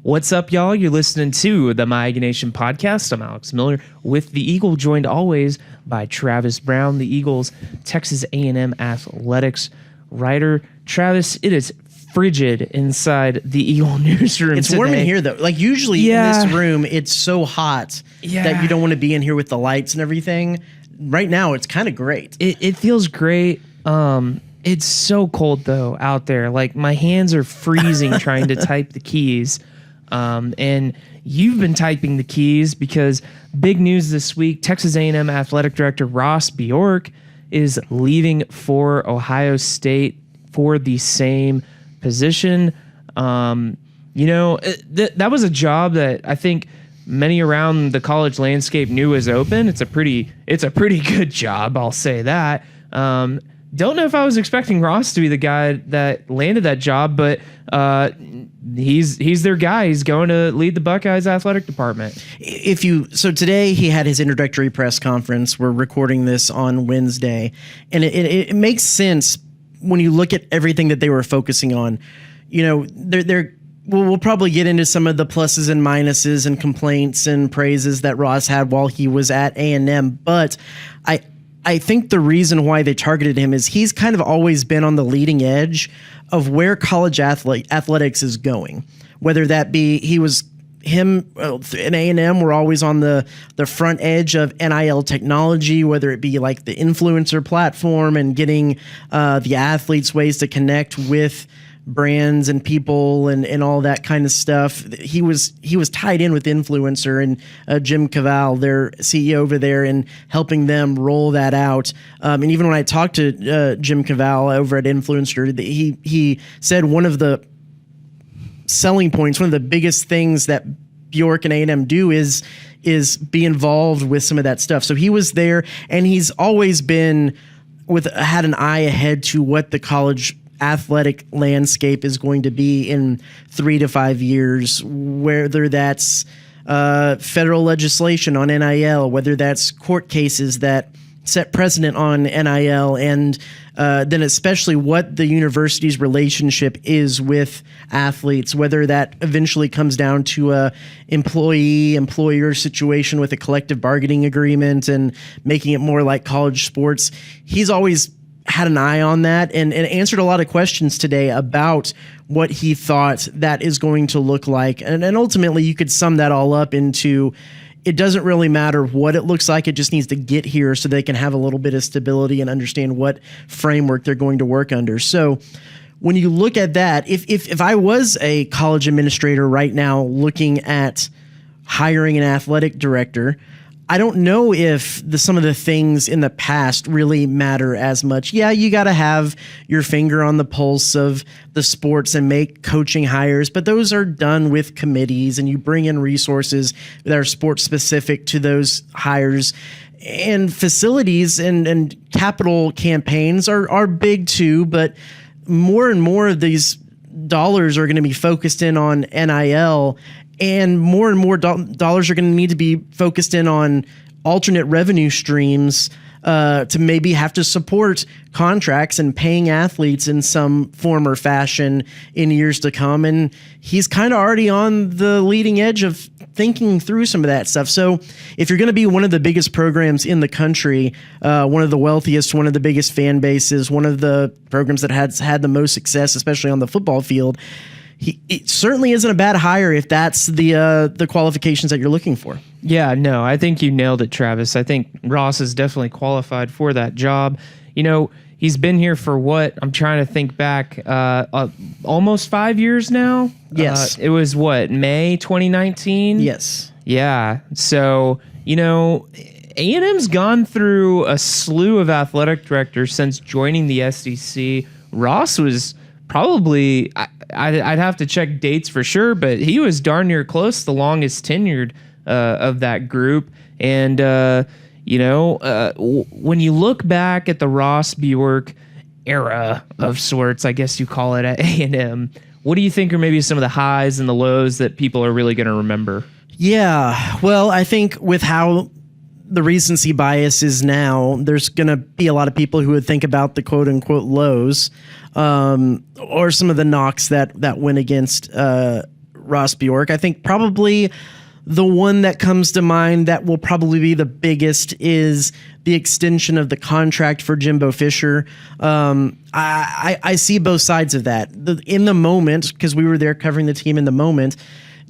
What's up, y'all? You're listening to the Aggie Nation Podcast. I'm Alex Miller with the Eagle, joined always by Travis Brown, the Eagles Texas A&M athletics writer. Travis, it is frigid inside the Eagle newsroom. It's today. warm in here, though. Like, usually in this room, it's so hot that you don't want to be in here with the lights and everything. Right now, it's kind of great. It feels great. It's so cold, though, out there. Like, my hands are freezing trying to type the keys. And you've been typing the keys because big news this week, Texas A&M athletic director Ross Bjork is leaving for Ohio State for the same position. That was a job that I think many around the college landscape knew was open. It's a pretty good job, I'll say that. Don't know if I was expecting Ross to be the guy that landed that job, but he's their guy. He's going to lead the Buckeyes athletic department. So today he had his introductory press conference. We're recording this on Wednesday, and it makes sense when you look at everything that they were focusing on. You know, we'll probably get into some of the pluses and minuses and complaints and praises that Ross had while he was at A&M, but I think the reason why they targeted him is he's kind of always been on the leading edge of where college athletics is going. Whether that be in A&M, we're always on the front edge of NIL technology, whether it be like the influencer platform and getting the athletes ways to connect with brands and people and all that kind of stuff. He was tied in with Influencer and Jim Cavall, their CEO over there, and helping them roll that out. And even when I talked to Jim Cavall over at Influencer, he said one of the selling points, one of the biggest things that Bjork and A&M do is be involved with some of that stuff. So he was there, and he's always been had an eye ahead to what the college athletic landscape is going to be in 3 to 5 years, whether that's federal legislation on NIL, whether that's court cases that set precedent on NIL, and then especially what the university's relationship is with athletes, whether that eventually comes down to a employee-employer situation with a collective bargaining agreement and making it more like college sports. He's always had an eye on that and answered a lot of questions today about what he thought that is going to look like. And ultimately, you could sum that all up into it doesn't really matter what it looks like. It just needs to get here so they can have a little bit of stability and understand what framework they're going to work under. So when you look at that, if I was a college administrator right now looking at hiring an athletic director, I don't know if some of the things in the past really matter as much. Yeah, you got to have your finger on the pulse of the sports and make coaching hires, but those are done with committees, and you bring in resources that are sports specific to those hires. And facilities and capital campaigns are big too, but more and more of these dollars are going to be focused in on NIL. And more dollars are going to need to be focused in on alternate revenue streams to maybe have to support contracts and paying athletes in some form or fashion in years to come. And he's kind of already on the leading edge of thinking through some of that stuff. So if you're going to be one of the biggest programs in the country, one of the wealthiest, one of the biggest fan bases, one of the programs that has had the most success, especially on the football field, it certainly isn't a bad hire if that's the qualifications that you're looking for. Yeah, no, I think you nailed it, Travis. I think Ross is definitely qualified for that job. You know, he's been here for what? I'm trying to think back. Almost 5 years now? Yes. It was what, May 2019? Yes. Yeah. So, you know, A&M's gone through a slew of athletic directors since joining the SEC. Ross was probably, I'd have to check dates for sure, but he was darn near close, the longest tenured of that group. And, when you look back at the Ross Bjork era of sorts, I guess you call it at A&M, what do you think are maybe some of the highs and the lows that people are really going to remember? Yeah, well, I think with how the recency bias is now, there's going to be a lot of people who would think about the quote unquote lows or some of the knocks that went against Ross Bjork. I think probably the one that comes to mind that will probably be the biggest is the extension of the contract for Jimbo Fisher. I see both sides of that. In the moment, because we were there covering the team in the moment,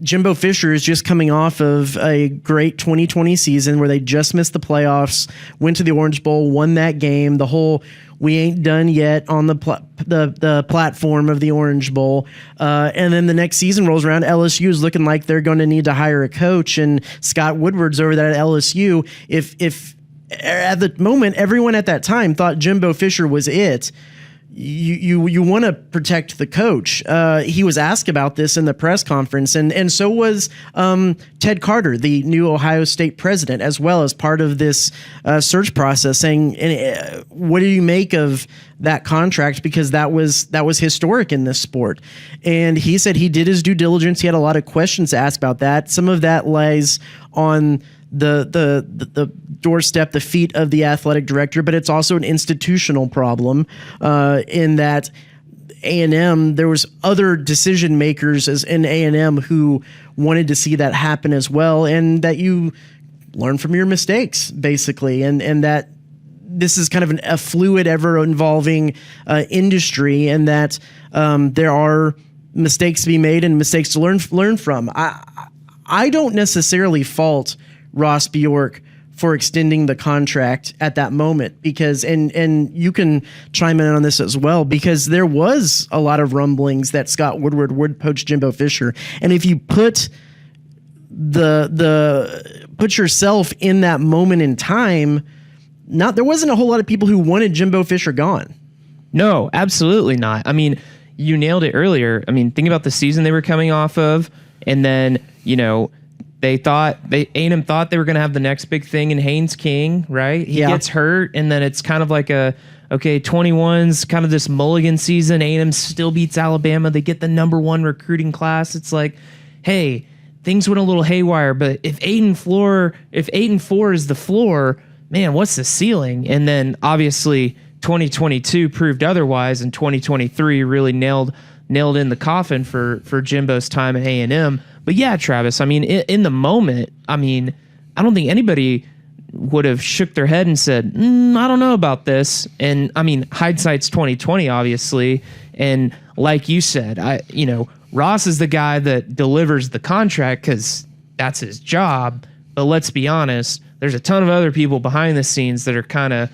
Jimbo Fisher is just coming off of a great 2020 season where they just missed the playoffs, went to the Orange Bowl, won that game. The whole "we ain't done yet" on the platform of the Orange Bowl, and then the next season rolls around. LSU is looking like they're going to need to hire a coach, and Scott Woodward's over there at LSU. If at the moment everyone at that time thought Jimbo Fisher was it, you want to protect the coach. He was asked about this in the press conference, and so was Ted Carter, the new Ohio State president, as well as part of this search process, saying, what do you make of that contract? Because that was historic in this sport. And he said he did his due diligence. He had a lot of questions to ask about that. Some of that lies on the doorstep, the feet of the athletic director, but it's also an institutional problem in that A&M, there was other decision makers as in A&M who wanted to see that happen as well, and that you learn from your mistakes, basically, and that this is kind of a fluid, ever-evolving industry, and that there are mistakes to be made and mistakes to learn from. I don't necessarily fault Ross Bjork for extending the contract at that moment, because and you can chime in on this as well, because there was a lot of rumblings that Scott Woodward would poach Jimbo Fisher, and if you put put yourself in that moment in time, there wasn't a whole lot of people who wanted Jimbo Fisher gone. No, absolutely not. I mean, you nailed it earlier. I mean, think about the season they were coming off of, and then A&M thought they were going to have the next big thing in Haynes King, right? He gets hurt, and then it's kind of like 21's kind of this mulligan season. A&M still beats Alabama. They get the #1 recruiting class. It's like, hey, things went a little haywire, but if 8-4 is the floor, man, what's the ceiling? And then obviously 2022 proved otherwise, and 2023 really nailed in the coffin for Jimbo's time at A&M. But yeah, Travis, I mean, in the moment, I mean, I don't think anybody would have shook their head and said, I don't know about this. And I mean, hindsight's 2020, obviously. And like you said, Ross is the guy that delivers the contract because that's his job. But let's be honest, there's a ton of other people behind the scenes that are kind of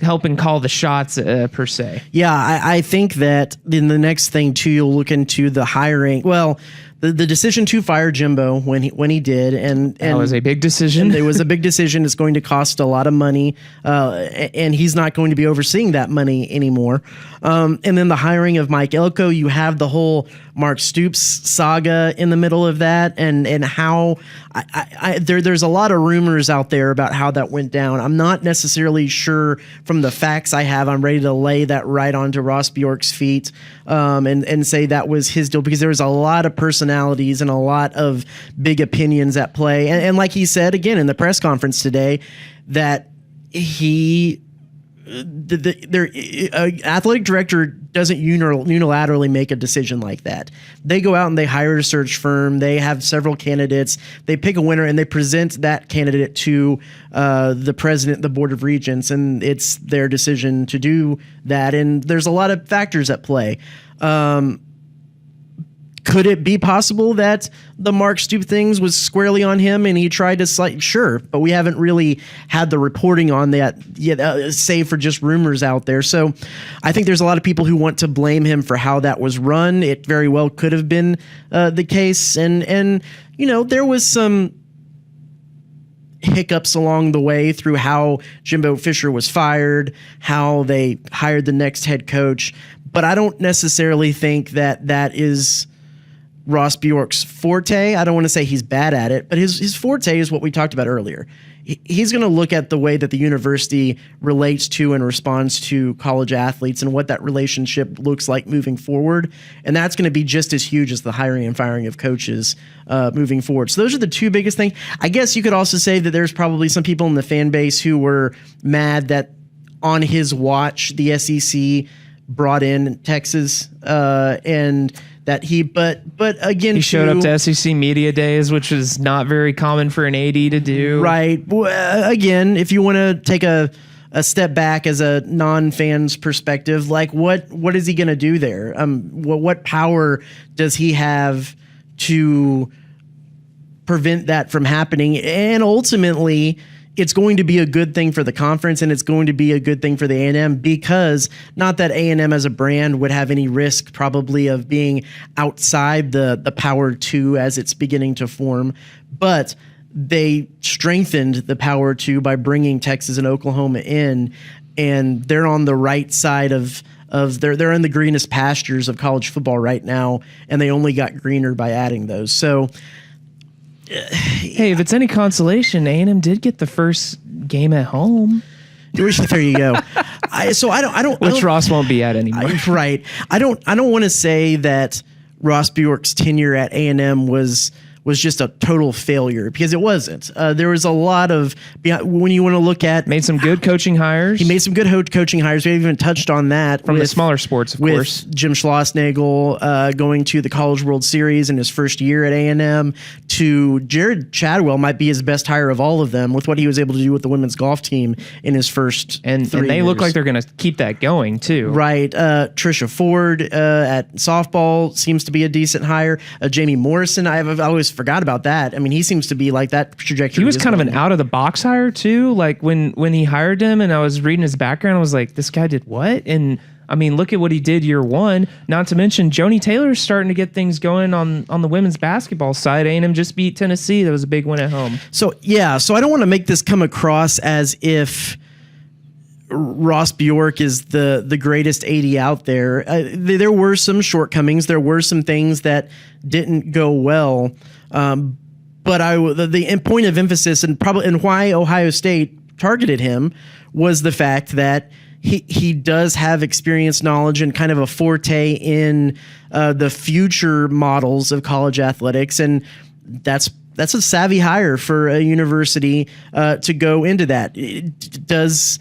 helping call the shots, per se. Yeah, I think that in the next thing too, you'll look into the hiring. Well, the decision to fire Jimbo when he did, and that was a big decision. It was a big decision. It's going to cost a lot of money, and he's not going to be overseeing that money anymore. And then the hiring of Mike Elko, you have the whole Mark Stoops saga in the middle of that, and how there's a lot of rumors out there about how that went down. I'm not necessarily sure from the facts I have. I'm ready to lay that right onto Ross Bjork's feet, and say that was his deal, because there was a lot of personalities and a lot of big opinions at play. And like he said again in the press conference today, that the athletic director doesn't unilaterally make a decision like that. They go out and they hire a search firm. They have several candidates. They pick a winner and they present that candidate to the president, the board of regents, and it's their decision to do that. And there's a lot of factors at play. Could it be possible that the Mark Stoops things was squarely on him and he tried to sure, but we haven't really had the reporting on that yet, save for just rumors out there. So I think there's a lot of people who want to blame him for how that was run. It very well could have been the case. And there was some hiccups along the way through how Jimbo Fisher was fired, how they hired the next head coach. But I don't necessarily think that is Ross Bjork's forte. I don't want to say he's bad at it, but his forte is what we talked about earlier. He's going to look at the way that the university relates to and responds to college athletes and what that relationship looks like moving forward. And that's going to be just as huge as the hiring and firing of coaches moving forward. So those are the two biggest things. I guess you could also say that there's probably some people in the fan base who were mad that on his watch, the SEC brought in Texas, and that but again, he showed up to SEC media days, which is not very common for an AD to do. Right. Again, if you want to take a step back as a non-fan's perspective, like what is he going to do there? What power does he have to prevent that from happening? And ultimately, it's going to be a good thing for the conference, and it's going to be a good thing for the A&M, because not that A&M as a brand would have any risk probably of being outside the Power 2 as it's beginning to form, but they strengthened the Power 2 by bringing Texas and Oklahoma in, and they're on the right side of they're in the greenest pastures of college football right now, and they only got greener by adding those. So hey, if it's any consolation, A&M did get the first game at home. There you go. I don't Ross won't be at anymore. Right. I don't want to say that Ross Bjork's tenure at A&M was just a total failure, because it wasn't. There was a lot of, when you want to look at, made some good coaching hires. He made some good coaching hires. We haven't even touched on that from the smaller sports, of course. Jim Schlossnagle going to the College World Series in his first year at A&M, to Jared Chadwell might be his best hire of all of them, with what he was able to do with the women's golf team in his first 3 years. And they look like they're going to keep that going too. Right. Trisha Ford at softball seems to be a decent hire. Jamie Morrison, I always forgot about that. I mean, he seems to be like that trajectory. He was kind of an out of the box hire too. Like when he hired him, and I was reading his background, I was like, this guy did what? And I mean, look at what he did year one. Not to mention, Joni Taylor's starting to get things going on the women's basketball side. A&M just beat Tennessee. That was a big win at home. So I don't want to make this come across as if Ross Bjork is the greatest AD out there. There were some shortcomings. There were some things that didn't go well. But the point of emphasis and why Ohio State targeted him was the fact that he does have experience, knowledge, and kind of a forte in the future models of college athletics, and that's a savvy hire for a university to go into that. It does.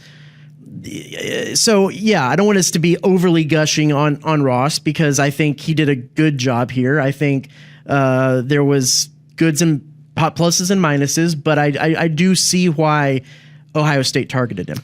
So yeah, I don't want us to be overly gushing on Ross, because I think he did a good job here. I think there was goods and pluses and minuses, but I do see why Ohio State targeted him.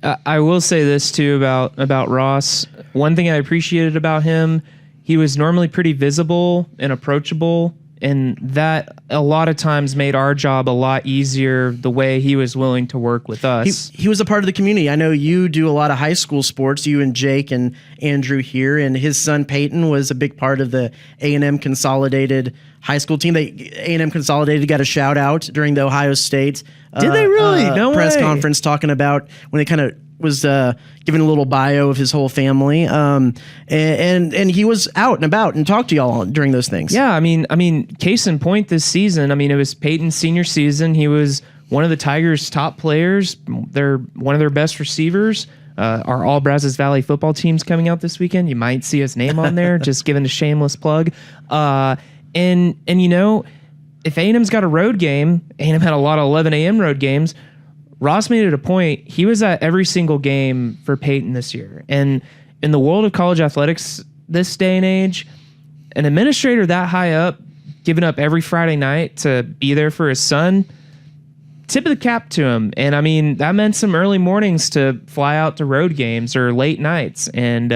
I will say this too about Ross. One thing I appreciated about him, he was normally pretty visible and approachable, and that a lot of times made our job a lot easier, the way he was willing to work with us. He was a part of the community. I know you do a lot of high school sports, you and Jake and Andrew here, and his son Peyton was a big part of the A&M Consolidated high school team. A&M Consolidated got a shout out during the Ohio State Did they really? No press way. conference, talking about when they kind of was giving a little bio of his whole family, and he was out and about and talked to y'all during those things. Yeah, I mean, case in point this season. I mean, it was Peyton's senior season. He was one of the Tigers' top players. They're one of their best receivers. Our All Brazos Valley football team's coming out this weekend. You might see his name on there. Just giving a shameless plug. And you know, if A&M's got a road game, A&M had a lot of 11 a.m. road games. Ross made it a point. He was at every single game for Peyton this year. And in the world of college athletics this day and age, an administrator that high up, giving up every Friday night to be there for his son, tip of the cap to him. And I mean, that meant some early mornings to fly out to road games or late nights. And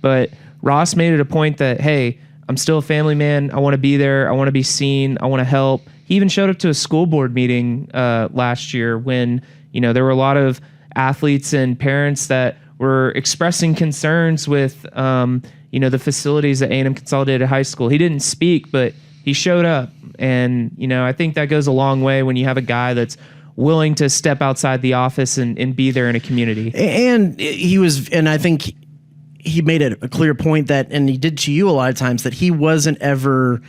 but Ross made it a point that, hey, I'm still a family man. I want to be there. I want to be seen. I want to help. He even showed up to a school board meeting last year when, you know, there were a lot of athletes and parents that were expressing concerns with, you know, the facilities at A&M Consolidated High School. He didn't speak, but he showed up. And, you know, I think that goes a long way when you have a guy that's willing to step outside the office and be there in a community. And he was, and I think he made it a clear point that, and he did to you a lot of times, that he wasn't ever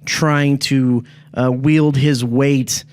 trying to wield his weight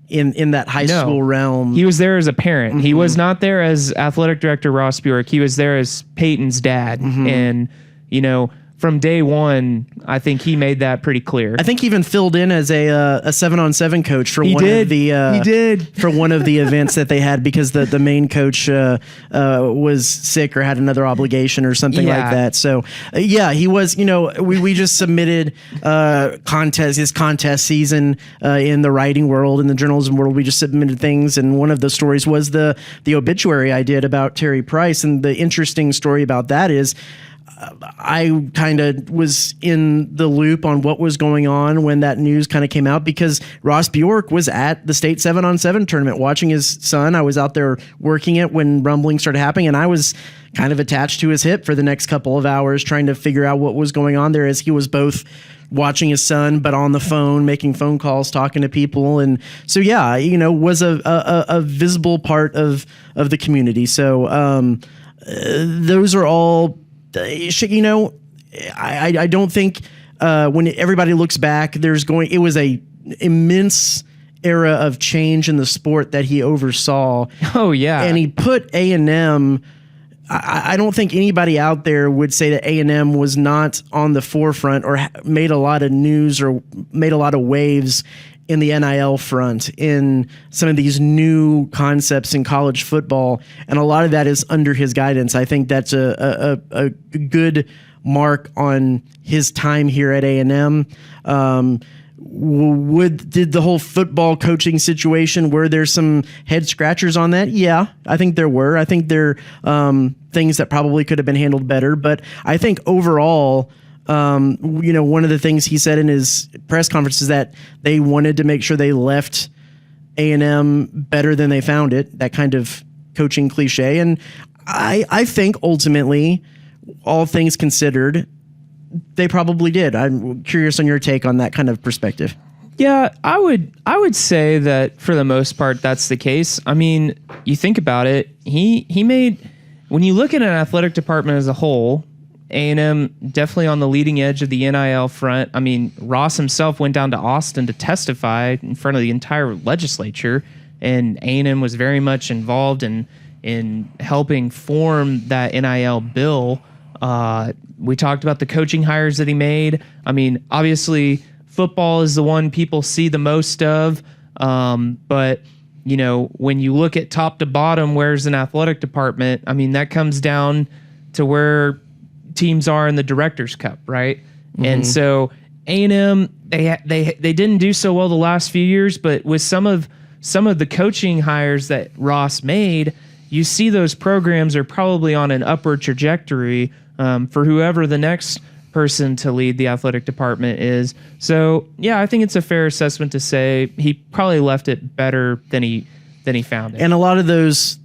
in that high school realm. He was there as a parent. Mm-hmm. He was not there as athletic director Ross Bjork. He was there as Peyton's dad. Mm-hmm. And, you know, from day one, I think he made that pretty clear. I think he even filled in as a 7-on-7 coach for He did for one of the events that they had because the main coach was sick or had another obligation or something like that. So he was. We just submitted his contest season in the writing world, in the journalism world. We just submitted things, and one of the stories was the obituary I did about Terry Price. And the interesting story about that is, I kind of was in the loop on what was going on when that news kind of came out, because Ross Bjork was at the state 7-on-7 tournament watching his son. I was out there working it when rumbling started happening, and I was kind of attached to his hip for the next couple of hours trying to figure out what was going on there, as he was both watching his son but on the phone, making phone calls, talking to people. And so was a visible part of the community. So those are all, I don't think when everybody looks back, it was a immense era of change in the sport that he oversaw. Oh yeah. And he put A&M, I don't think anybody out there would say that A&M was not on the forefront or made a lot of news or made a lot of waves in the NIL front, in some of these new concepts in college football. And a lot of that is under his guidance. I think that's a good mark on his time here at A&M. Did the whole football coaching situation, were there some head scratchers on that? Yeah, I think there were. I think there things that probably could have been handled better. But I think overall, one of the things he said in his press conference is that they wanted to make sure they left A&M better than they found it, that kind of coaching cliche. And I think ultimately, all things considered, they probably did. I'm curious on your take on that kind of perspective. Yeah, I would say that for the most part that's the case. I mean, you think about it, he made, when you look at an athletic department as a whole, A&M definitely on the leading edge of the NIL front. I mean, Ross himself went down to Austin to testify in front of the entire legislature, and A&M was very much involved in helping form that NIL bill. We talked about the coaching hires that he made. I mean, obviously, football is the one people see the most of, but when you look at top to bottom, where's an athletic department? I mean, that comes down to where teams are in the Director's Cup, right? Mm-hmm. And so A&M, they didn't do so well the last few years, but with some of the coaching hires that Ross made, you see those programs are probably on an upward trajectory for whoever the next person to lead the athletic department is. So yeah, I think it's a fair assessment to say he probably left it better than he found it. And a lot of those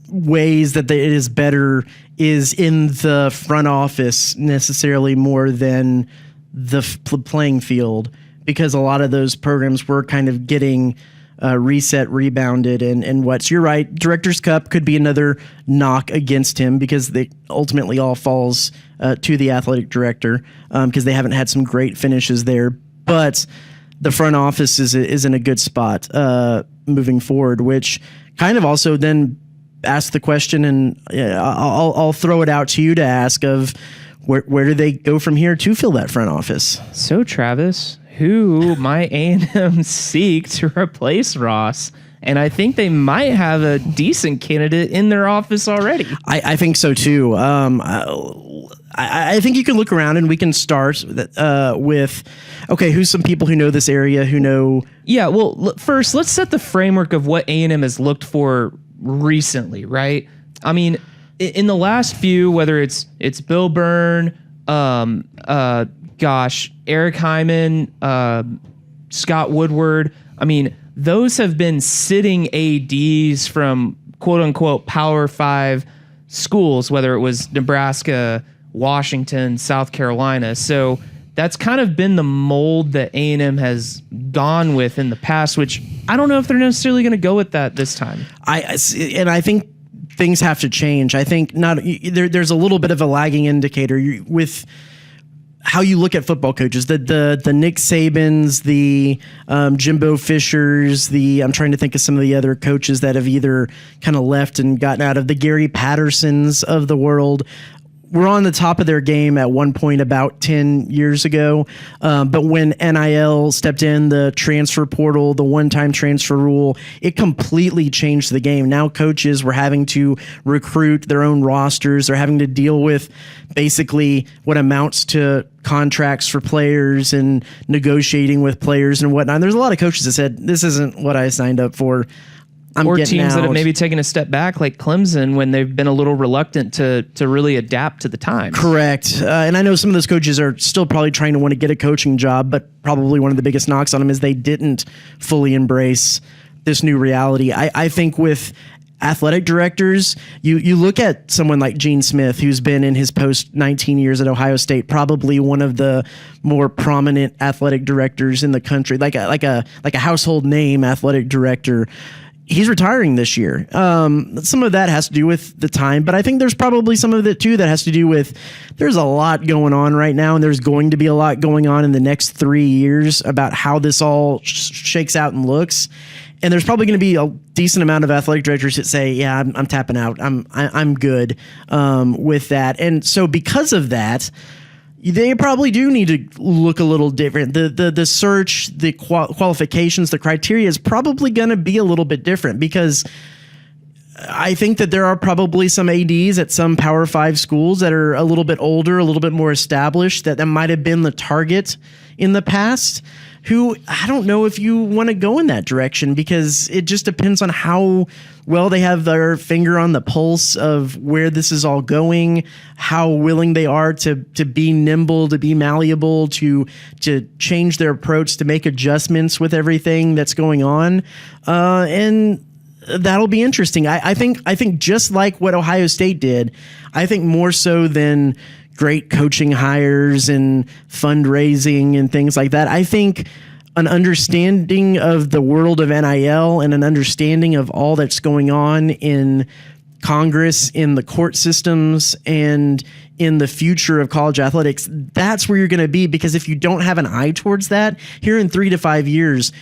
ways that it is better is in the front office necessarily more than the playing field, because a lot of those programs were kind of getting reset, rebounded, and what's, you're right, Director's Cup could be another knock against him, because they ultimately all falls to the athletic director, because they haven't had some great finishes there. But the front office is in a good spot moving forward, which kind of also then ask the question, and I'll throw it out to you to ask, of where do they go from here to fill that front office? So Travis, who might A&M seek to replace Ross? And I think they might have a decent candidate in their office already. I think so too. I think you can look around, and we can start with, okay, who's some people who know this area, who know? Yeah, well, first, let's set the framework of what A&M has looked for recently, right? I mean, in the last few, whether it's Bill Byrne, Eric Hyman, Scott Woodward, I mean, those have been sitting ADs from quote unquote Power 5 schools, whether it was Nebraska, Washington, South Carolina. So that's kind of been the mold that A&M has gone with in the past, which I don't know if they're necessarily going to go with that this time. I think things have to change. I think there's a little bit of a lagging indicator with how you look at football coaches, the Nick Sabans, the Jimbo Fishers, I'm trying to think of some of the other coaches that have either kind of left and gotten out of, the Gary Pattersons of the world. were on the top of their game at one point about 10 years ago. But when NIL stepped in, the transfer portal, the one-time transfer rule, it completely changed the game. Now coaches were having to recruit their own rosters. They're having to deal with basically what amounts to contracts for players and negotiating with players and whatnot. And there's a lot of coaches that said, this isn't what I signed up for. Or teams that have maybe taken a step back, like Clemson, when they've been a little reluctant to really adapt to the times. Correct. And I know some of those coaches are still probably trying to want to get a coaching job, but probably one of the biggest knocks on them is they didn't fully embrace this new reality. I think with athletic directors, you look at someone like Gene Smith, who's been in his post 19 years at Ohio State, probably one of the more prominent athletic directors in the country, like a household name athletic director. He's retiring this year. Some of that has to do with the time, but I think there's probably some of it too that has to do with there's a lot going on right now, and there's going to be a lot going on in the next 3 years about how this all shakes out and looks. And there's probably going to be a decent amount of athletic directors that say, "Yeah, I'm tapping out. I'm good with that." And so because of that, they probably do need to look a little different. The search, the qualifications, the criteria is probably going to be a little bit different, because I think that there are probably some ADs at some Power 5 schools that are a little bit older, a little bit more established, that might have been the target in the past, who I don't know if you want to go in that direction, because it just depends on how well they have their finger on the pulse of where this is all going, how willing they are to be nimble, to be malleable, to change their approach, to make adjustments with everything that's going on. And that'll be interesting. I think just like what Ohio State did, I think more so than great coaching hires and fundraising and things like that, I think an understanding of the world of NIL and an understanding of all that's going on in Congress, in the court systems, and in the future of college athletics, that's where you're going to be. Because if you don't have an eye towards that, here in 3 to 5 years,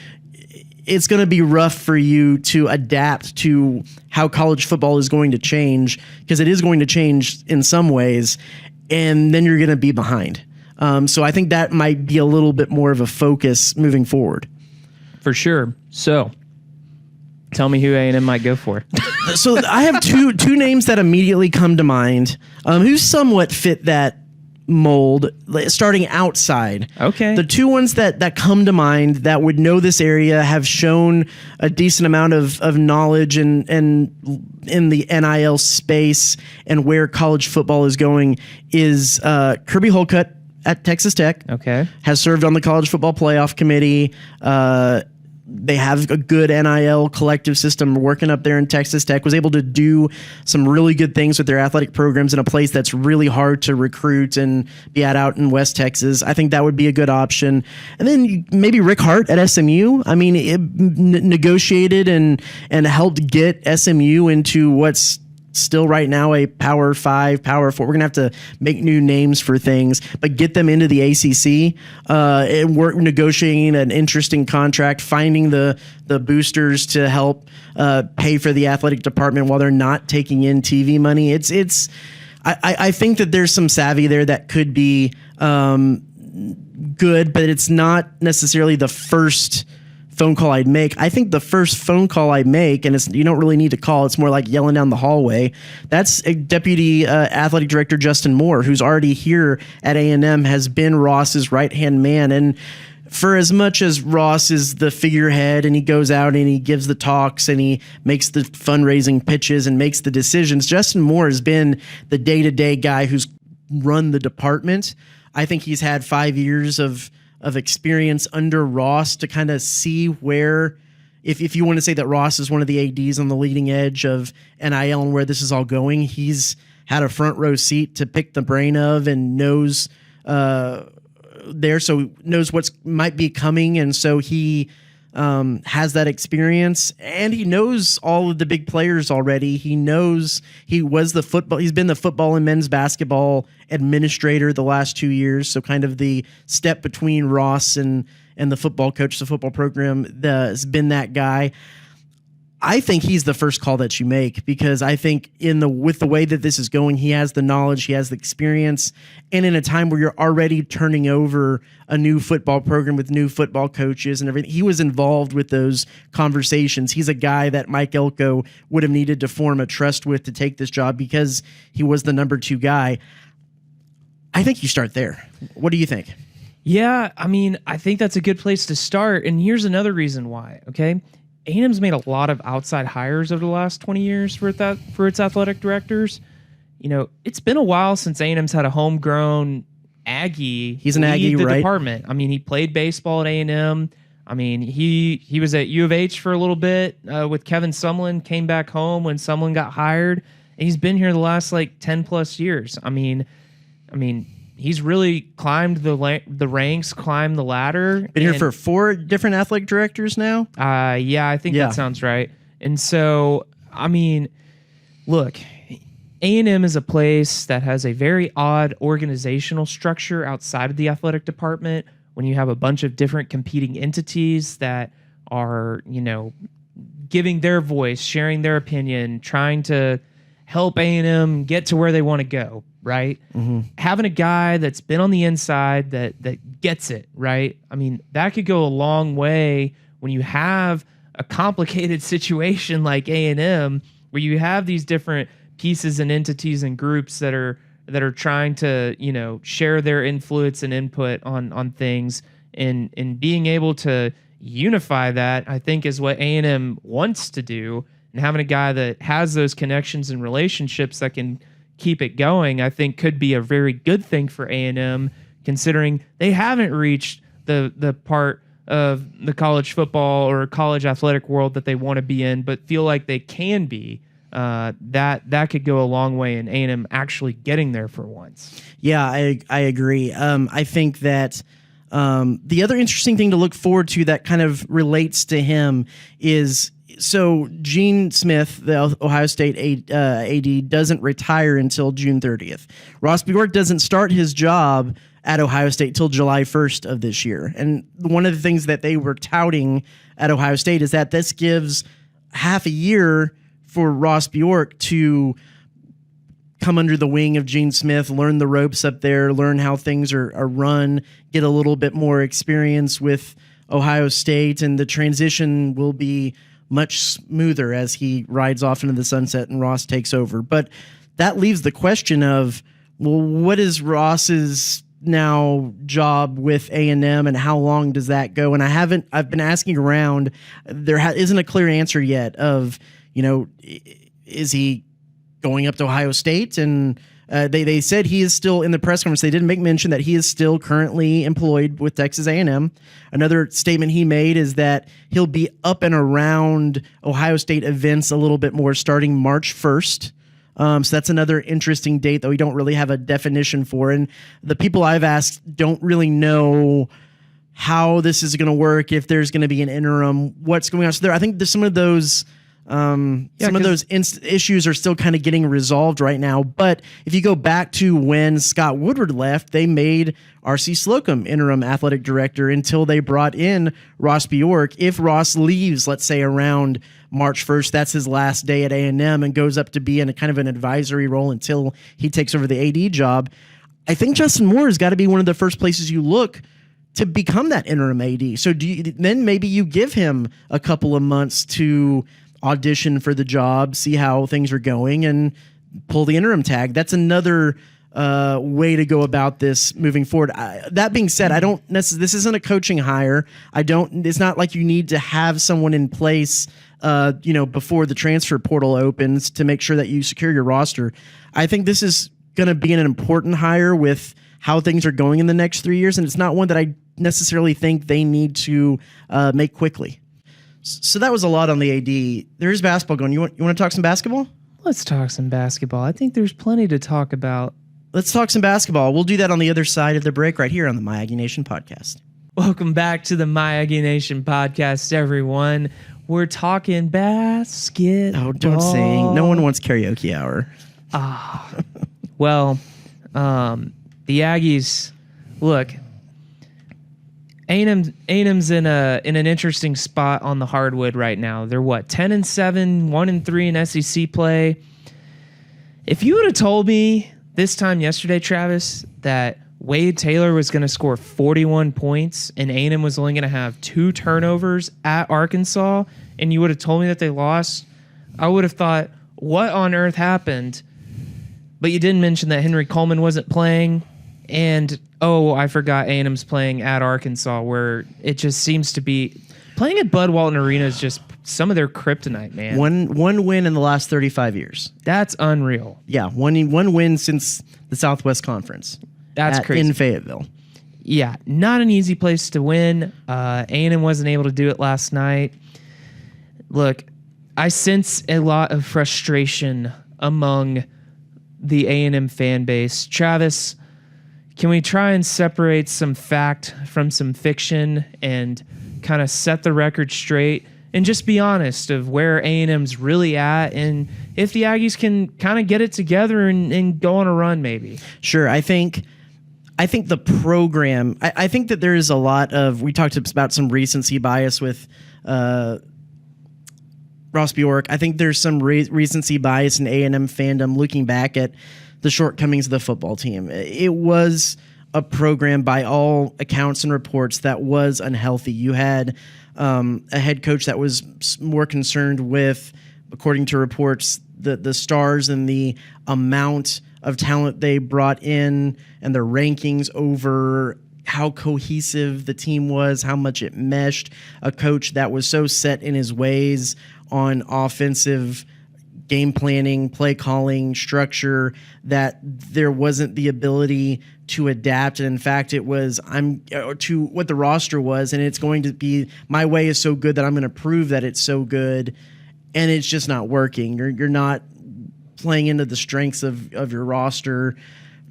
it's going to be rough for you to adapt to how college football is going to change, because it is going to change in some ways, and then you're going to be behind. So I think that might be a little bit more of a focus moving forward. For sure. So tell me who A&M might go for. So I have two names that immediately come to mind, who somewhat fit that mold, starting outside. Okay. The two ones that come to mind that would know this area, have shown a decent amount of knowledge and in the NIL space and where college football is going, is Kirby Holcutt at Texas Tech. Okay. Has served on the college football playoff committee. They have a good NIL collective system working up there in Texas Tech, was able to do some really good things with their athletic programs in a place that's really hard to recruit and be out in West Texas. I think that would be a good option. And then maybe Rick Hart at SMU. I mean, it negotiated and helped get SMU into what's still right now a Power 5, Power 4. We're going to have to make new names for things, but get them into the ACC. And we're negotiating an interesting contract, finding the boosters to help pay for the athletic department while they're not taking in TV money. I think that there's some savvy there that could be good, but it's not necessarily the first phone call I'd make. I think the first phone call I make, and you don't really need to call, it's more like yelling down the hallway. That's a Deputy Athletic Director Justin Moore, who's already here at A&M, has been Ross's right-hand man. And for as much as Ross is the figurehead and he goes out and he gives the talks and he makes the fundraising pitches and makes the decisions, Justin Moore has been the day-to-day guy who's run the department. I think he's had 5 years of experience under Ross to kind of see where, if you want to say that Ross is one of the ADs on the leading edge of NIL and where this is all going, he's had a front row seat to pick the brain of and knows so knows what's might be coming. And so he has that experience, and he knows all of the big players already. He knows he's been the football and men's basketball administrator the last 2 years. So kind of the step between Ross and the football coach, the football program, has been that guy. I think he's the first call that you make, because I think with the way that this is going, he has the knowledge, he has the experience, and in a time where you're already turning over a new football program with new football coaches and everything, he was involved with those conversations. He's a guy that Mike Elko would have needed to form a trust with to take this job, because he was the number 2 guy. I think you start there. What do you think? Yeah, I mean, I think that's a good place to start. And here's another reason why, okay? A&M's made a lot of outside hires over the last 20 years for its athletic directors. You know, it's been a while since A&M's had a homegrown Aggie. He's an Aggie, the right? Department. I mean, he played baseball at A&M. I mean, he was at U of H for a little bit with Kevin Sumlin, came back home when Sumlin got hired, and he's been here the last like 10 plus years. I mean, he's really climbed the ranks, climbed the ladder. Been here for 4 different athletic directors now? Yeah, I think that sounds right. And so, I mean, look, A&M is a place that has a very odd organizational structure outside of the athletic department, when you have a bunch of different competing entities that are, you know, giving their voice, sharing their opinion, trying to help A&M get to where they want to go, right? Mm-hmm. Having a guy that's been on the inside that gets it, right? I mean, that could go a long way when you have a complicated situation like A&M, where you have these different pieces and entities and groups that are trying to, you know, share their influence and input on things, and being able to unify that, I think, is what A&M wants to do. And having a guy that has those connections and relationships that can keep it going, I think, could be a very good thing for A&M, considering they haven't reached the part of the college football or college athletic world that they want to be in, but feel like they can be. That could go a long way in A&M actually getting there for once. Yeah, I agree. I think that the other interesting thing to look forward to that kind of relates to him is, so Gene Smith, the Ohio State AD, doesn't retire until June 30th. Ross Bjork doesn't start his job at Ohio State till July 1st of this year. And one of the things that they were touting at Ohio State is that this gives half a year for Ross Bjork to come under the wing of Gene Smith, learn the ropes up there, learn how things are run, get a little bit more experience with Ohio State, and the transition will be much smoother as he rides off into the sunset and Ross takes over. But that leaves the question of, well, what is Ross's now job with A&M, and how long does that go? And I've been asking around. There isn't a clear answer yet of, you know, is he going up to Ohio State? And they said he is still in the press conference. They didn't make mention that he is still currently employed with Texas A&M. Another statement he made is that he'll be up and around Ohio State events a little bit more starting March 1st. So that's another interesting date that we don't really have a definition for. And the people I've asked don't really know how this is going to work, if there's going to be an interim, what's going on. So I think some of those issues are still kind of getting resolved right now. But if you go back to when Scott Woodward left, they made R.C. Slocum interim athletic director until they brought in Ross Bjork. If Ross leaves, let's say around March 1st, that's his last day at A&M, and goes up to be in a kind of an advisory role until he takes over the AD job, I think Justin Moore has got to be one of the first places you look to become that interim AD. So then maybe you give him a couple of months to audition for the job, see how things are going, and pull the interim tag. That's another way to go about this moving forward. That being said, I don't necessarily, this isn't a coaching hire. It's not like you need to have someone in place, before the transfer portal opens to make sure that you secure your roster. I think this is going to be an important hire with how things are going in the next 3 years, and it's not one that I necessarily think they need to make quickly. So that was a lot on the AD. There is basketball going. You want to talk some basketball? Let's talk some basketball. I think there's plenty to talk about. Let's talk some basketball. We'll do that on the other side of the break right here on the My Aggie Nation Podcast. Welcome back to the My Aggie Nation Podcast, everyone. We're talking basketball. Oh, don't sing. No one wants karaoke hour. Well, the Aggies, look, A&M's in an interesting spot on the hardwood right now. They're 10-7, 1-3 in SEC play. If you would have told me this time yesterday, Travis, that Wade Taylor was going to score 41 points and A&M was only going to have 2 turnovers at Arkansas, and you would have told me that they lost, I would have thought, what on earth happened? But you didn't mention that Henry Coleman wasn't playing, and I forgot A&M's playing at Arkansas, where it just seems to be playing at Bud Walton Arena is just some of their kryptonite, man. One win in the last 35 years. That's unreal. Yeah, one win since the Southwest Conference. That's crazy. In Fayetteville. Yeah, not an easy place to win. A&M wasn't able to do it last night. Look, I sense a lot of frustration among the A&M fan base. Travis, can we try and separate some fact from some fiction and kind of set the record straight and just be honest of where A&M's really at and if the Aggies can kind of get it together and go on a run maybe? Sure. I think the program, I think that there is a lot of, we talked about some recency bias with Ross Bjork. I think there's some recency bias in A&M fandom looking back at the shortcomings of the football team. It was a program by all accounts and reports that was unhealthy. You had a head coach that was more concerned with, according to reports, the stars and the amount of talent they brought in and their rankings over how cohesive the team was, how much it meshed. A coach that was so set in his ways on offensive game planning, play calling, structure, that there wasn't the ability to adapt. And in fact, it was to what the roster was, and it's going to be, my way is so good that I'm going to prove that it's so good, and it's just not working. You're not playing into the strengths of your roster.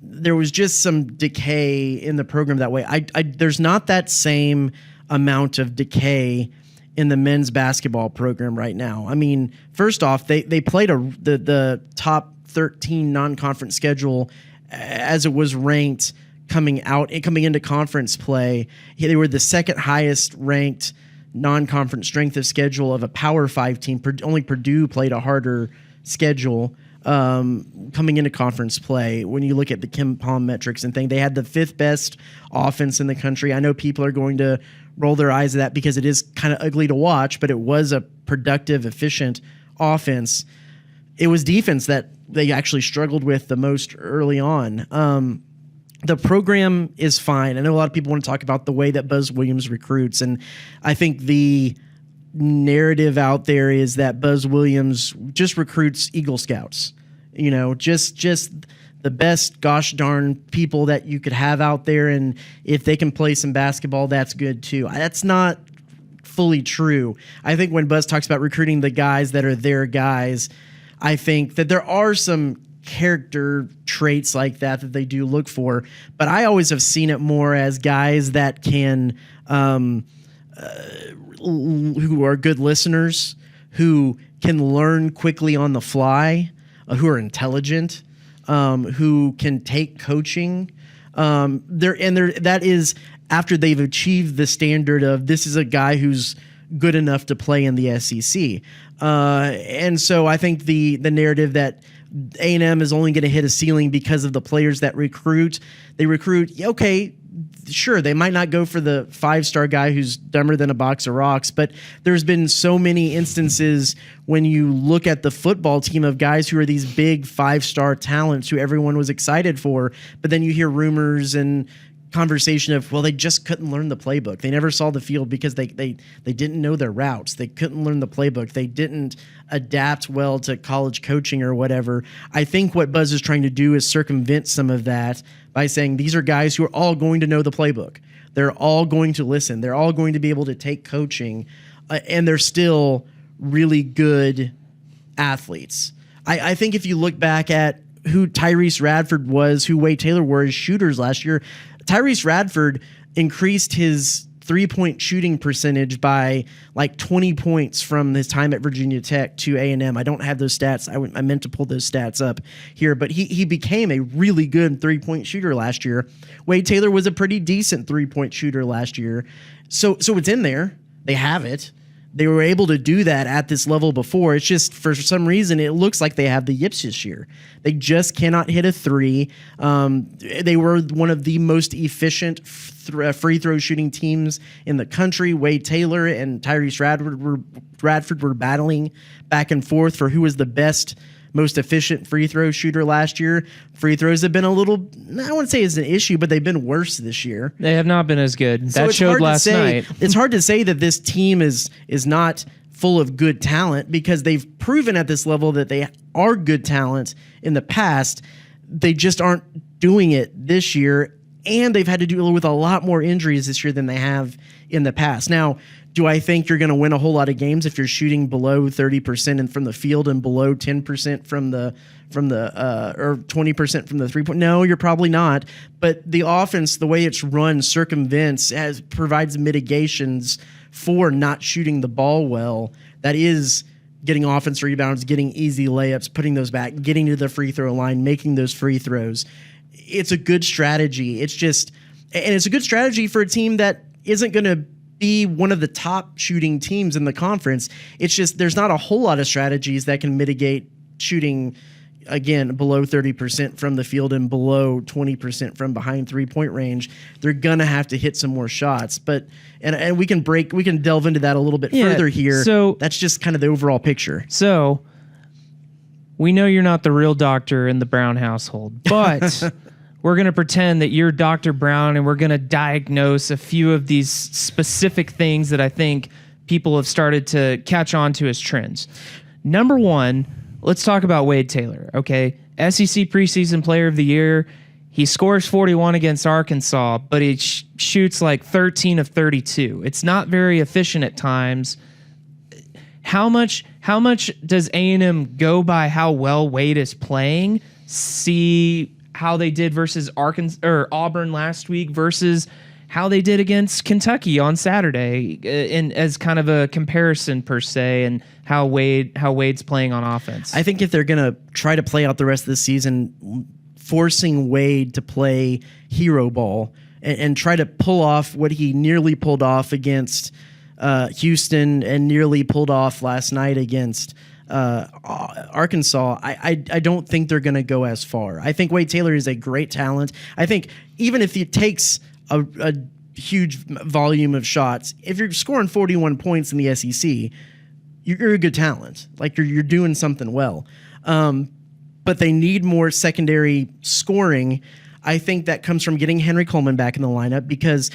There was just some decay in the program that way. There's not that same amount of decay in the men's basketball program right now. I mean, first off, they played the top 13 non-conference schedule as it was ranked coming into conference play. They were the second highest ranked non-conference strength of schedule of a Power 5 team. Only Purdue played a harder schedule coming into conference play. When you look at the Kim Palm metrics and thing, they had the 5th best offense in the country. I know people are going to roll their eyes at that because it is kind of ugly to watch, but it was a productive, efficient offense. It was defense that they actually struggled with the most early on. The program is fine. I know a lot of people want to talk about the way that Buzz Williams recruits, and I think the narrative out there is that Buzz Williams just recruits Eagle Scouts, just the best gosh darn people that you could have out there, and if they can play some basketball, that's good too. That's not fully true. I think when Buzz talks about recruiting the guys that are their guys, I think that there are some character traits like that they do look for, but I always have seen it more as guys that can who are good listeners, who can learn quickly on the fly, who are intelligent, who can take coaching. That is after they've achieved the standard of this is a guy who's good enough to play in the SEC. And so I think the narrative that A&M is only going to hit a ceiling because of the players that recruit. They recruit, okay, sure, they might not go for the 5-star guy who's dumber than a box of rocks, but there's been so many instances when you look at the football team of guys who are these big 5-star talents who everyone was excited for, but then you hear rumors and conversation of, well, they just couldn't learn the playbook. They never saw the field because they didn't know their routes. They couldn't learn the playbook. They didn't adapt well to college coaching or whatever. I think what Buzz is trying to do is circumvent some of that by saying these are guys who are all going to know the playbook. They're all going to listen. They're all going to be able to take coaching, and they're still really good athletes. I think if you look back at who Tyrese Radford was, who Wade Taylor were as shooters last year, Tyrese Radford increased his 3-point shooting percentage by like 20 points from his time at Virginia Tech to A&M. I don't have those stats. I meant to pull those stats up here, but he became a really good 3-point shooter last year. Wade Taylor was a pretty decent 3-point shooter last year. So it's in there. They have it. They were able to do that at this level before. It's just for some reason it looks like they have the yips this year. They just cannot hit a three. They were one of the most efficient free throw shooting teams in the country. Wade Taylor and Tyrese Radford were battling back and forth for who was the best, most efficient free throw shooter last year. Free throws have been a little, I wouldn't say it's an issue, but they've been worse this year. They have not been as good. So that showed last night. It's hard to say that this team is not full of good talent because they've proven at this level that they are good talent in the past. They just aren't doing it this year, and they've had to deal with a lot more injuries this year than they have in the past. Now, do I think you're going to win a whole lot of games if you're shooting below 30% and from the field and below 10% from the or 20% from the 3-point? No, you're probably not. But the offense, the way it's run, provides mitigations for not shooting the ball well. That is getting offense rebounds, getting easy layups, putting those back, getting to the free throw line, making those free throws. It's a good strategy. It's a good strategy for a team that isn't going to be one of the top shooting teams in the conference. It's just there's not a whole lot of strategies that can mitigate shooting, again, below 30% from the field and below 20% from behind 3-point range. They're gonna have to hit some more shots. But and we can delve into that a little bit further here. So that's just kind of the overall picture. So we know you're not the real doctor in the Brown household, but we're going to pretend that you're Dr. Brown, and we're going to diagnose a few of these specific things that I think people have started to catch on to as trends. Number one, let's talk about Wade Taylor, okay? SEC preseason player of the year. He scores 41 against Arkansas, but he shoots like 13 of 32. It's not very efficient at times. How much does A&M go by how well Wade is playing? See how they did versus Arkansas or Auburn last week versus how they did against Kentucky on Saturday, in as kind of a comparison per se, and how Wade's playing on offense. I think if they're gonna try to play out the rest of the season, forcing Wade to play hero ball and try to pull off what he nearly pulled off against Houston and nearly pulled off last night against Arkansas, I don't think they're going to go as far. I think Wade Taylor is a great talent. I think even if it takes a huge volume of shots, if you're scoring 41 points in the SEC, you're a good talent. Like you're doing something well. But they need more secondary scoring. I think that comes from getting Henry Coleman back in the lineup, because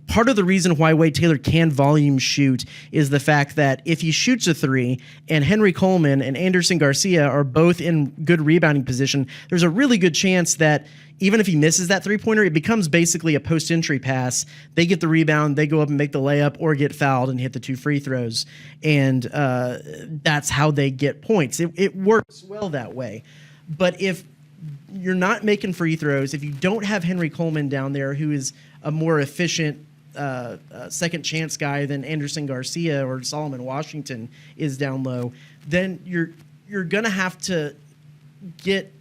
part of the reason why Wade Taylor can volume shoot is the fact that if he shoots a three and Henry Coleman and Anderson Garcia are both in good rebounding position, there's a really good chance that even if he misses that three-pointer, it becomes basically a post-entry pass. They get the rebound, they go up and make the layup, or get fouled and hit the 2 free throws. And that's how they get points. It works well that way. But if you're not making free throws, if you don't have Henry Coleman down there, who is a more efficient second chance guy than Anderson Garcia or Solomon Washington is down low, then you're gonna have to get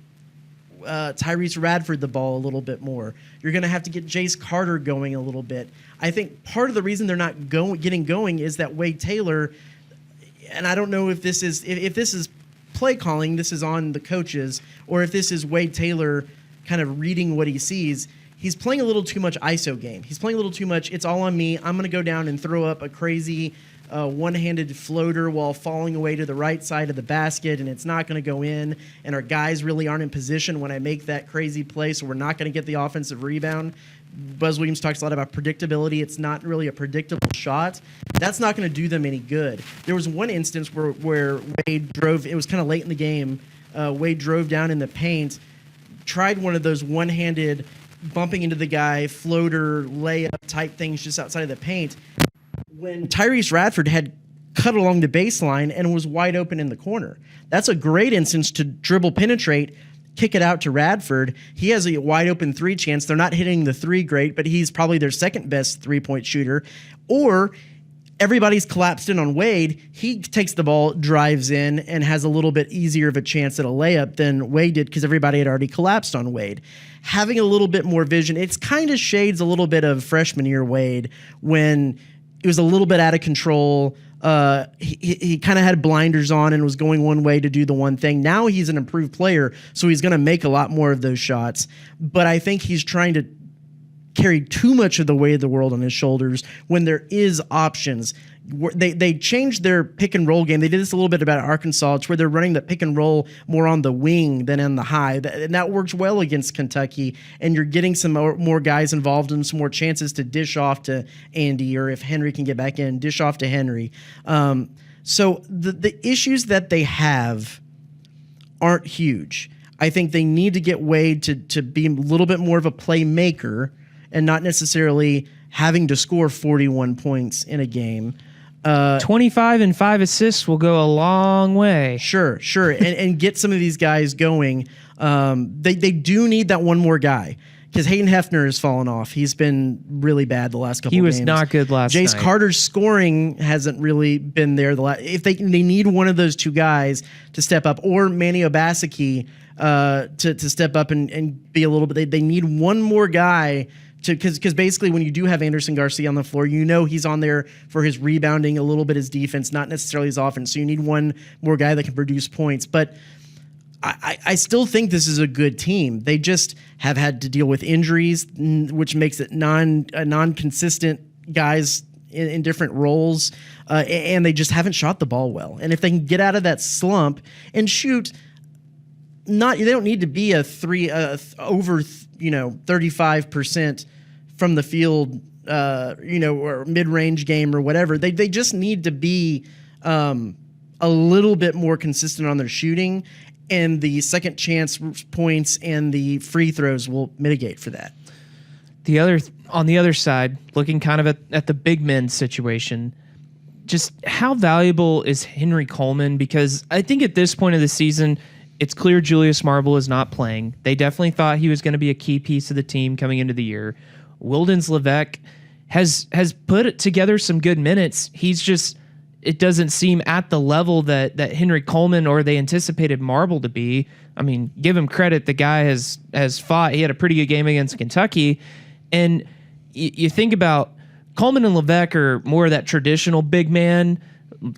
Tyrese Radford the ball a little bit more. You're gonna have to get Jace Carter going a little bit. I think part of the reason they're not getting going is that Wade Taylor, and I don't know if this is play calling, this is on the coaches, or if this is Wade Taylor kind of reading what he sees. He's playing a little too much ISO game. He's playing a little too much, it's all on me. I'm going to go down and throw up a crazy one-handed floater while falling away to the right side of the basket, and it's not going to go in, and our guys really aren't in position when I make that crazy play, so we're not going to get the offensive rebound. Buzz Williams talks a lot about predictability. It's not really a predictable shot. That's not going to do them any good. There was one instance where Wade drove, it was kind of late in the game, Wade drove down in the paint, tried one of those one-handed bumping into the guy, floater, layup type things just outside of the paint, when Tyrese Radford had cut along the baseline and was wide open in the corner. That's a great instance to dribble penetrate kick it out to Radford. He has a wide open 3 chance. They're not hitting the 3 great, but he's probably their second best 3-point shooter. Or everybody's collapsed in on Wade. He takes the ball, drives in, and has a little bit easier of a chance at a layup than Wade did because everybody had already collapsed on Wade. Having a little bit more vision, it's kind of shades a little bit of freshman year Wade when it was a little bit out of control. He kind of had blinders on and was going one way to do the one thing. Now he's an improved player, so he's going to make a lot more of those shots. But I think he's trying to carry too much of the weight of the world on his shoulders when there is options. They changed their pick and roll game. They did this a little bit about Arkansas. It's where they're running the pick and roll more on the wing than on the high. And that works well against Kentucky. And you're getting some more guys involved and some more chances to dish off to Andy, or if Henry can get back in, dish off to Henry. So the issues that they have aren't huge. I think they need to get Wade to be a little bit more of a playmaker and not necessarily having to score 41 points in a game. 25 and 5 assists will go a long way. Sure. and get some of these guys going. They do need that one more guy because Hayden Hefner has fallen off. He's been really bad the last couple of games. He was not good last night. Jace Carter's scoring hasn't really been there. If they need one of those two guys to step up, or Manny Obaseki to step up and be a little bit. They need one more guy because basically when you do have Anderson Garcia on the floor, he's on there for his rebounding, a little bit his defense, not necessarily his offense. So you need one more guy that can produce points. But I still think this is a good team. They just have had to deal with injuries, which makes it non-consistent guys in different roles, and they just haven't shot the ball well. And if they can get out of that slump and shoot, they don't need to be over 35% from the field, or mid-range game or whatever. They just need to be a little bit more consistent on their shooting, and the second chance points and the free throws will mitigate for that. On the other side, looking kind of at the big men situation, just how valuable is Henry Coleman? Because I think at this point of the season, it's clear Julius Marble is not playing. They definitely thought he was going to be a key piece of the team coming into the year. Wildens Levesque has put together some good minutes. It doesn't seem at the level that Henry Coleman or they anticipated Marble to be. I mean, give him credit. The guy has fought. He had a pretty good game against Kentucky. And you think about Coleman and Levesque are more of that traditional big man,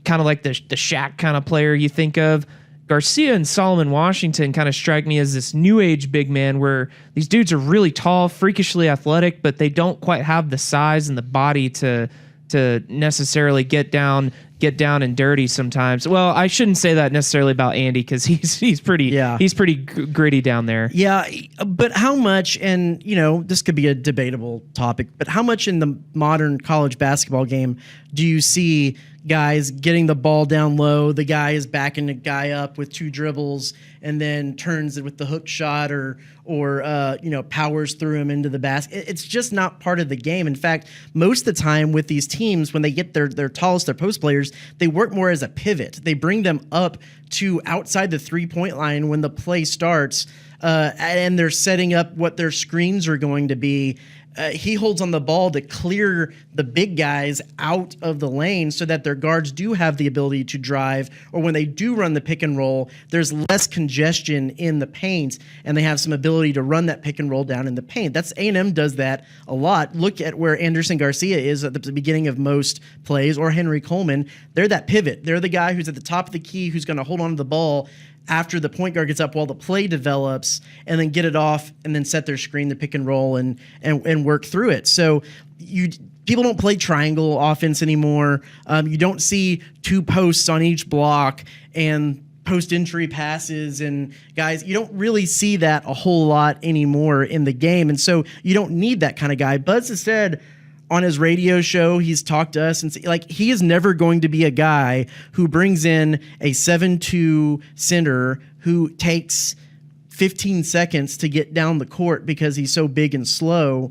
kind of like the Shaq kind of player you think of. Garcia and Solomon Washington kind of strike me as this new age big man where these dudes are really tall, freakishly athletic, but they don't quite have the size and the body to necessarily get down and dirty sometimes. Well, I shouldn't say that necessarily about Andy because he's pretty gritty down there. Yeah, but how much, and this could be a debatable topic, but how much in the modern college basketball game do you see guys getting the ball down low, the guy is backing the guy up with 2 dribbles and then turns it with the hook shot or powers through him into the basket? It's just not part of the game. In fact, most of the time with these teams, when they get their tallest, their post players, they work more as a pivot. They bring them up to outside the 3-point line when the play starts, and they're setting up what their screens are going to be. He holds on the ball to clear the big guys out of the lane so that their guards do have the ability to drive, or when they do run the pick and roll, there's less congestion in the paint and they have some ability to run that pick and roll down in the paint. That's A&M does that a lot. Look at where Anderson Garcia is at the beginning of most plays, or Henry Coleman. They're that pivot. They're the guy who's at the top of the key, who's going to hold on to the ball after the point guard gets up while the play develops, and then get it off and then set their screen, the pick and roll, and work through it. So people don't play triangle offense anymore. You don't see 2 posts on each block and post-entry passes and guys. You don't really see that a whole lot anymore in the game. And so you don't need that kind of guy. Buzz has said on his radio show, he's talked to us, and he is never going to be a guy who brings in a 7'2" center who takes 15 seconds to get down the court because he's so big and slow.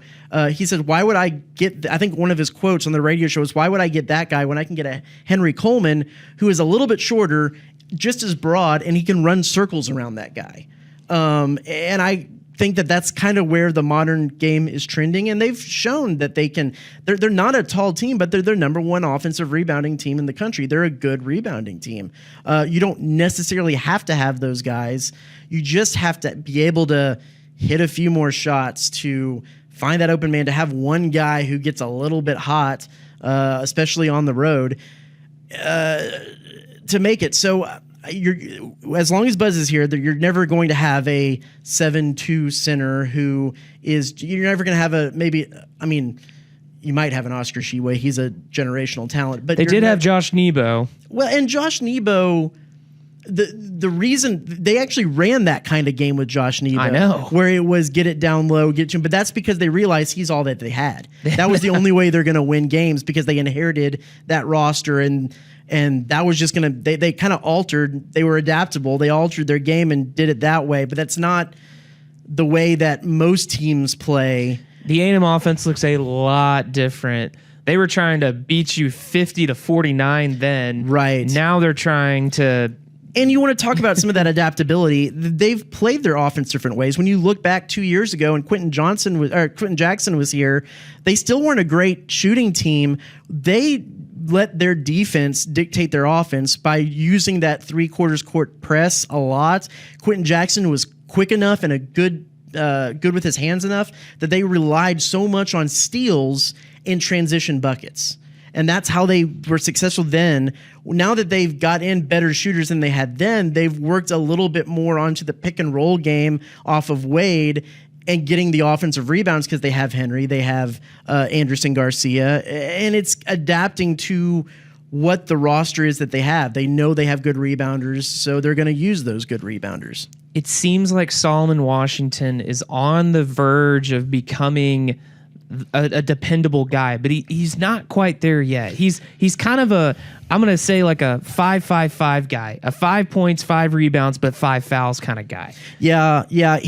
He said, why would I get, I think one of his quotes on the radio show is, why would I get that guy when I can get a Henry Coleman who is a little bit shorter, just as broad, and he can run circles around that guy. And I think that that's kind of where the modern game is trending, and they've shown that they can. They're not a tall team, but they're their number one offensive rebounding team in the country. They're a good rebounding team. You don't necessarily have to have those guys. You just have to be able to hit a few more shots to find that open man, to have one guy who gets a little bit hot, especially on the road, to make it. So as long as Buzz is here, you're never going to have a 7-2 center who is. You're never going to have you might have an Oscar Sheway. He's a generational talent. But they did have Josh Nebo. Well, and Josh Nebo. The reason they actually ran that kind of game with Josh Nebo, I know, where it was get it down low, get to him, but that's because they realized he's all that they had. That was the only way they're going to win games, because they inherited that roster, and that was just going to, they kind of altered, they were adaptable, they altered their game and did it that way, but that's not the way that most teams play. The A&M offense looks a lot different. They were trying to beat you 50-49 then. Right. Now they're trying to. And you want to talk about some of that adaptability. They've played their offense different ways. When you look back 2 years ago and Quentin Jackson was here, they still weren't a great shooting team. They let their defense dictate their offense by using that three-quarters court press a lot. Quentin Jackson was quick enough and a good with his hands enough that they relied so much on steals and transition buckets. And that's how they were successful then. Now that they've got in better shooters than they had then, they've worked a little bit more onto the pick and roll game off of Wade and getting the offensive rebounds, because they have Henry, they have Anderson Garcia, and it's adapting to what the roster is that they have. They know they have good rebounders, so they're going to use those good rebounders. It seems like Solomon Washington is on the verge of becoming a dependable guy, but he's not quite there yet. He's kind of I'm going to say like a 5-5-5 guy, a 5 points, 5 rebounds, but 5 fouls kind of guy. Yeah.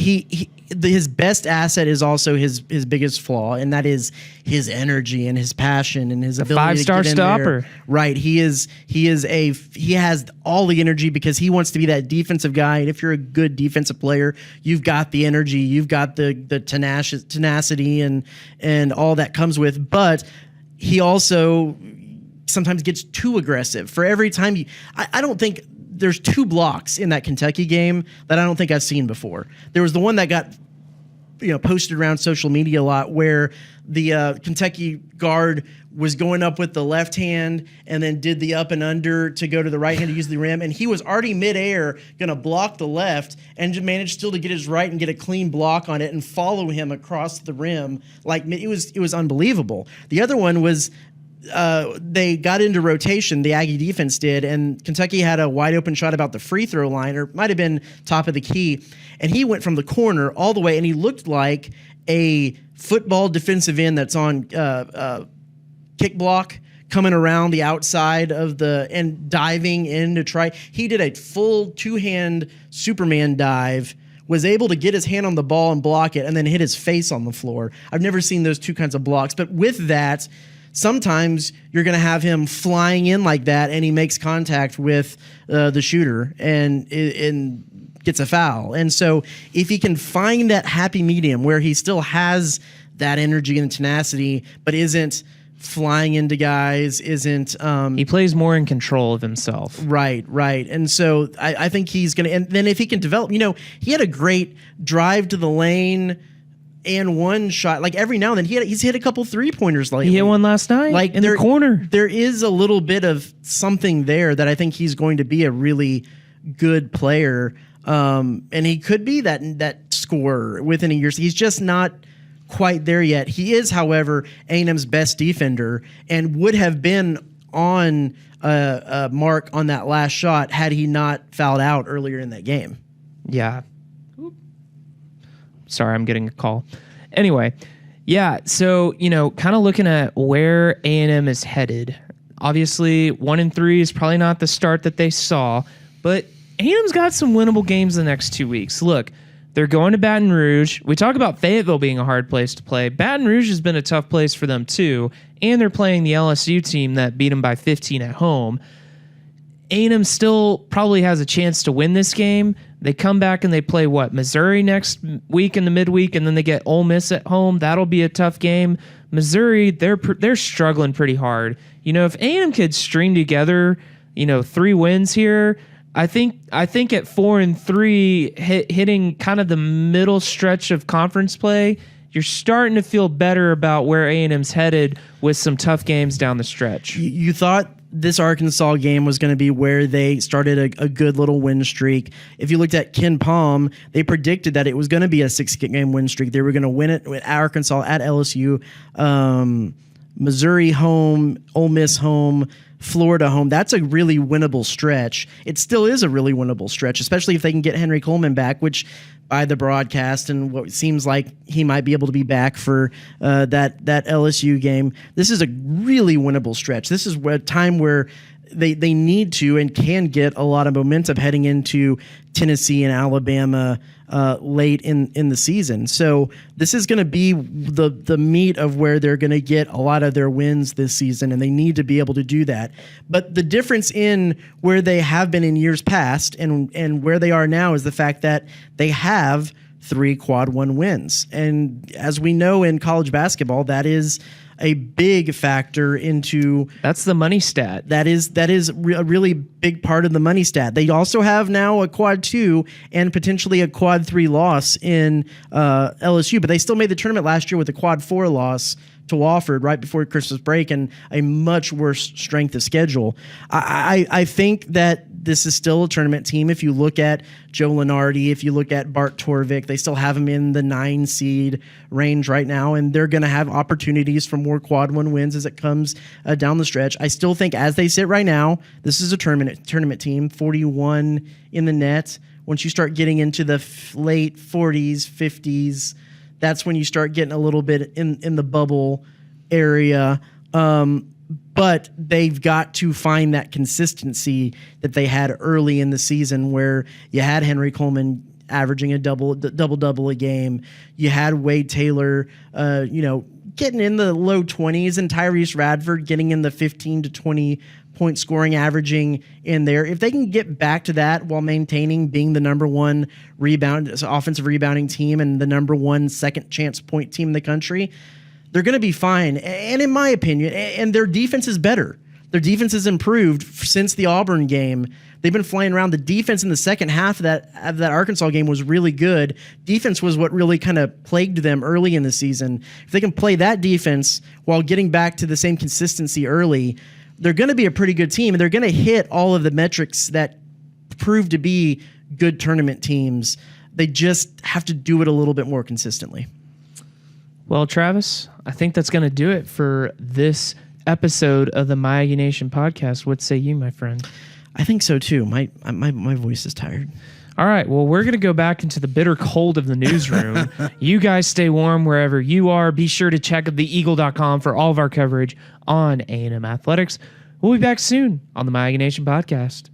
His best asset is also his biggest flaw, and that is his energy and his passion and his ability to 5-star get in stopper. there. Right. He has all the energy because he wants to be that defensive guy. And if you're a good defensive player, you've got the energy, you've got the tenacity and all that comes with. But he also sometimes gets too aggressive. For every time I don't think there's 2 blocks in that Kentucky game that I don't think I've seen before. There was the one that got posted around social media a lot, where the Kentucky guard was going up with the left hand and then did the up and under to go to the right hand to use the rim, and he was already midair going to block the left and managed still to get his right and get a clean block on it and follow him across the rim. Like, it was unbelievable. The other one was they got into rotation, the Aggie defense did, and Kentucky had a wide open shot about the free throw line, or might have been top of the key, and he went from the corner all the way, and he looked like a football defensive end that's on kick block, coming around the outside of and diving in to try. He did a full 2-hand Superman dive, was able to get his hand on the ball and block it, and then hit his face on the floor. I've never seen those 2 kinds of blocks, but with that, sometimes you're going to have him flying in like that, and he makes contact with the shooter and gets a foul. And so if he can find that happy medium where he still has that energy and tenacity, but isn't flying into guys, isn't... he plays more in control of himself. Right. And so I think he's going to... And then if he can develop... he had a great drive to the lane and one shot. Like, every now and then he's hit a couple 3-pointers lately. He hit one last night, like in the corner. There is a little bit of something there that I think he's going to be a really good player, and he could be that scorer within a year. So he's just not quite there yet. He is, however, A&M's best defender, and would have been on a mark on that last shot had he not fouled out earlier in that game. Yeah. Sorry, I'm getting a call. Anyway, yeah, so, kind of looking at where A&M is headed. Obviously, 1-3 is probably not the start that they saw, but A&M's got some winnable games the next 2 weeks. Look, they're going to Baton Rouge. We talk about Fayetteville being a hard place to play. Baton Rouge has been a tough place for them, too, and they're playing the LSU team that beat them by 15 at home. A&M still probably has a chance to win this game. They come back and they play Missouri next week in the midweek, and then they get Ole Miss at home. That'll be a tough game. Missouri, they're struggling pretty hard. If A&M could string together, 3 wins here, I think at 4-3, hitting kind of the middle stretch of conference play, you're starting to feel better about where A&M's headed with some tough games down the stretch. You thought this Arkansas game was going to be where they started a good little win streak. If you looked at Ken Palm, they predicted that it was going to be a 6-game win streak. They were going to win it with Arkansas at LSU, Missouri home, Ole Miss home, Florida home. That's a really winnable stretch. It still is a really winnable stretch, especially if they can get Henry Coleman back, which by the broadcast and what seems like he might be able to be back for that LSU game. This is a really winnable stretch. This is a time where they need to and can get a lot of momentum heading into Tennessee and Alabama late in the season. So this is going to be the meat of where they're going to get a lot of their wins this season, and they need to be able to do that. But the difference in where they have been in years past and where they are now is the fact that they have 3 quad 1 wins. And as we know in college basketball, that is a big factor into that's the money stat. That is a really big part of the money stat. They also have now a quad 2 and potentially a quad 3 loss in LSU, but they still made the tournament last year with a quad 4 loss to Wofford right before Christmas break and a much worse strength of schedule. I think that this is still a tournament team. If you look at Joe Lenardi, if you look at Bart Torvik, they still have him in the 9 seed range right now, and they're going to have opportunities for more quad 1 wins as it comes down the stretch. I still think as they sit right now, this is a tournament team, 41 in the net. Once you start getting into the late 40s, 50s, that's when you start getting a little bit in the bubble area. But they've got to find that consistency that they had early in the season where you had Henry Coleman averaging a double a game. You had Wade Taylor, getting in the low 20s, and Tyrese Radford getting in the 15 to 20 point scoring, averaging in there. If they can get back to that while maintaining being the number 1 offensive rebounding team and the number 1 second chance point team in the country, they're going to be fine. And in my opinion, and their defense is better. Their defense has improved since the Auburn game. They've been flying around. The defense in the second half of that Arkansas game was really good. Defense was what really kind of plagued them early in the season. If they can play that defense while getting back to the same consistency early, they're going to be a pretty good team, and they're going to hit all of the metrics that prove to be good tournament teams. They just have to do it a little bit more consistently. Well, Travis, I think that's going to do it for this episode of the Aggie Nation Podcast. What say you, my friend? I think so too. My voice is tired. All right. Well, we're going to go back into the bitter cold of the newsroom. You guys stay warm wherever you are. Be sure to check theeagle.com for all of our coverage on A&M athletics. We'll be back soon on the Aggie Nation Podcast.